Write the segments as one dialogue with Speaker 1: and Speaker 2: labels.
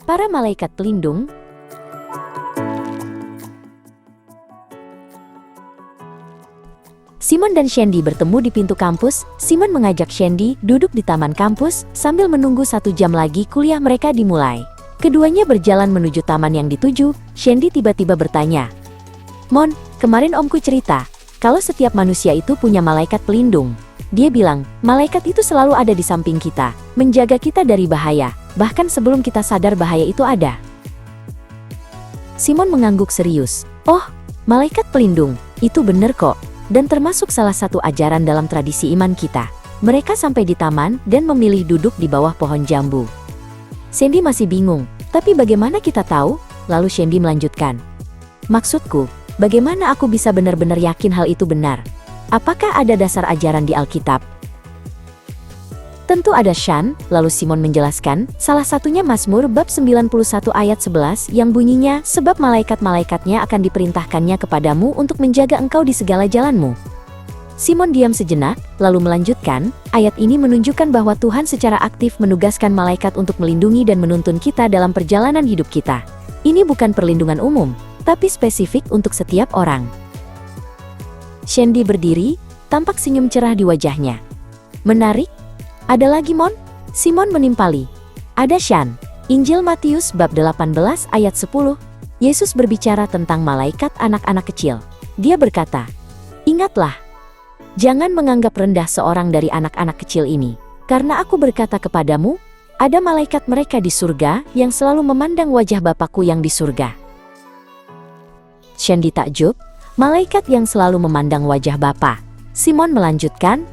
Speaker 1: Para malaikat pelindung. Simon dan Shandy bertemu di pintu kampus. Simon mengajak Shandy duduk di taman kampus sambil menunggu 1 jam lagi kuliah mereka dimulai. Keduanya berjalan menuju taman yang dituju. Shandy tiba-tiba bertanya, "Mon, kemarin omku cerita, kalau setiap manusia itu punya malaikat pelindung. Dia bilang, malaikat itu selalu ada di samping kita, menjaga kita dari bahaya, bahkan sebelum kita sadar bahaya itu ada." Simon mengangguk serius. "Oh, malaikat pelindung, itu bener kok. Dan termasuk salah satu ajaran dalam tradisi iman kita." Mereka sampai di taman dan memilih duduk di bawah pohon jambu. Shandy masih bingung, "Tapi bagaimana kita tahu?" Lalu Shandy melanjutkan, "Maksudku, bagaimana aku bisa benar-benar yakin hal itu benar? Apakah ada dasar ajaran di Alkitab?" "Tentu ada, Shan," lalu Simon menjelaskan, "salah satunya Mazmur bab 91 ayat 11 yang bunyinya, 'Sebab malaikat-malaikatnya akan diperintahkannya kepadamu untuk menjaga engkau di segala jalanmu.'" Simon diam sejenak, lalu melanjutkan, "Ayat ini menunjukkan bahwa Tuhan secara aktif menugaskan malaikat untuk melindungi dan menuntun kita dalam perjalanan hidup kita. Ini bukan perlindungan umum, tapi spesifik untuk setiap orang." Shandy berdiri, tampak senyum cerah di wajahnya. "Menarik. Ada lagi, Mon?" Simon menimpali. "Ada, Shan. Injil Matius bab 18 ayat 10. Yesus berbicara tentang malaikat anak-anak kecil. Dia berkata, 'Ingatlah, jangan menganggap rendah seorang dari anak-anak kecil ini. Karena aku berkata kepadamu, ada malaikat mereka di surga yang selalu memandang wajah Bapakku yang di surga.'" Shandy takjub, "Malaikat yang selalu memandang wajah Bapa?" Simon melanjutkan,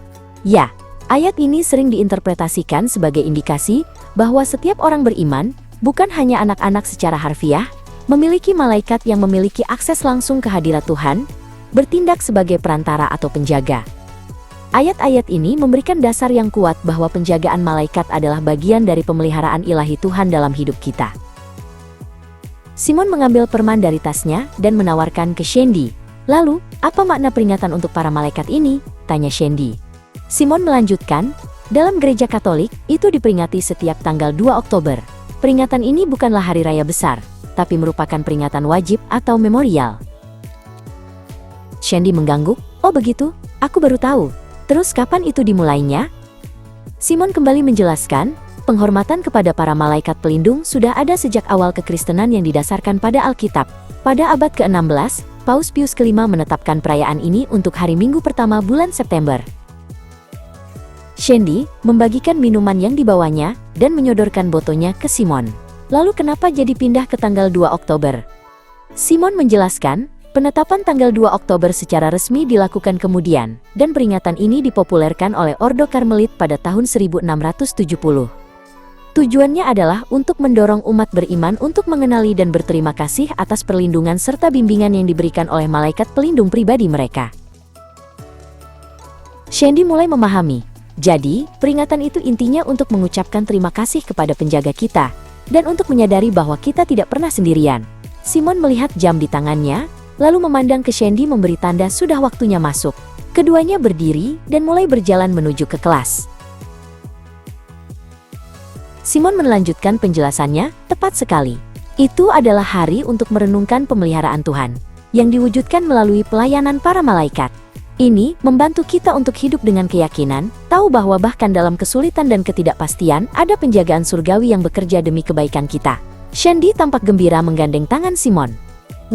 Speaker 1: "Ya. Ayat ini sering diinterpretasikan sebagai indikasi bahwa setiap orang beriman, bukan hanya anak-anak secara harfiah, memiliki malaikat yang memiliki akses langsung ke hadirat Tuhan, bertindak sebagai perantara atau penjaga. Ayat-ayat ini memberikan dasar yang kuat bahwa penjagaan malaikat adalah bagian dari pemeliharaan ilahi Tuhan dalam hidup kita." Simon mengambil permen dari tasnya dan menawarkan ke Shandy. "Lalu, apa makna peringatan untuk para malaikat ini?" tanya Shandy. Simon melanjutkan, "Dalam gereja Katolik, itu diperingati setiap tanggal 2 Oktober. Peringatan ini bukanlah hari raya besar, tapi merupakan peringatan wajib atau memorial." Shandy mengangguk, "Oh begitu? Aku baru tahu. Terus kapan itu dimulainya?" Simon kembali menjelaskan, penghormatan kepada para malaikat pelindung sudah ada sejak awal kekristenan yang didasarkan pada Alkitab. Pada abad ke-16, Paus Pius kelima menetapkan perayaan ini untuk hari Minggu pertama bulan September. Shandy membagikan minuman yang dibawanya dan menyodorkan botolnya ke Simon. "Lalu kenapa jadi pindah ke tanggal 2 Oktober? Simon menjelaskan, penetapan tanggal 2 Oktober secara resmi dilakukan kemudian, dan peringatan ini dipopulerkan oleh Ordo Karmelit pada tahun 1670. Tujuannya adalah untuk mendorong umat beriman untuk mengenali dan berterima kasih atas perlindungan serta bimbingan yang diberikan oleh malaikat pelindung pribadi mereka." Shandy mulai memahami. Jadi, peringatan itu intinya untuk mengucapkan terima kasih kepada penjaga kita, dan untuk menyadari bahwa kita tidak pernah sendirian. Simon melihat jam di tangannya, lalu memandang ke Shandy memberi tanda sudah waktunya masuk. Keduanya berdiri dan mulai berjalan menuju ke kelas. Simon melanjutkan penjelasannya, "Tepat sekali. Itu adalah hari untuk merenungkan pemeliharaan Tuhan, yang diwujudkan melalui pelayanan para malaikat. Ini membantu kita untuk hidup dengan keyakinan, tahu bahwa bahkan dalam kesulitan dan ketidakpastian, ada penjagaan surgawi yang bekerja demi kebaikan kita." Shandy tampak gembira menggandeng tangan Simon.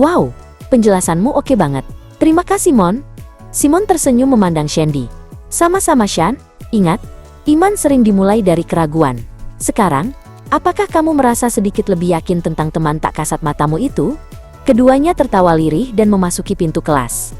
Speaker 1: "Wow, penjelasanmu oke banget. Terima kasih, Mon." Simon tersenyum memandang Shandy. "Sama-sama, Shan. Ingat, iman sering dimulai dari keraguan. Sekarang, apakah kamu merasa sedikit lebih yakin tentang teman tak kasat matamu itu?" Keduanya tertawa lirih dan memasuki pintu kelas.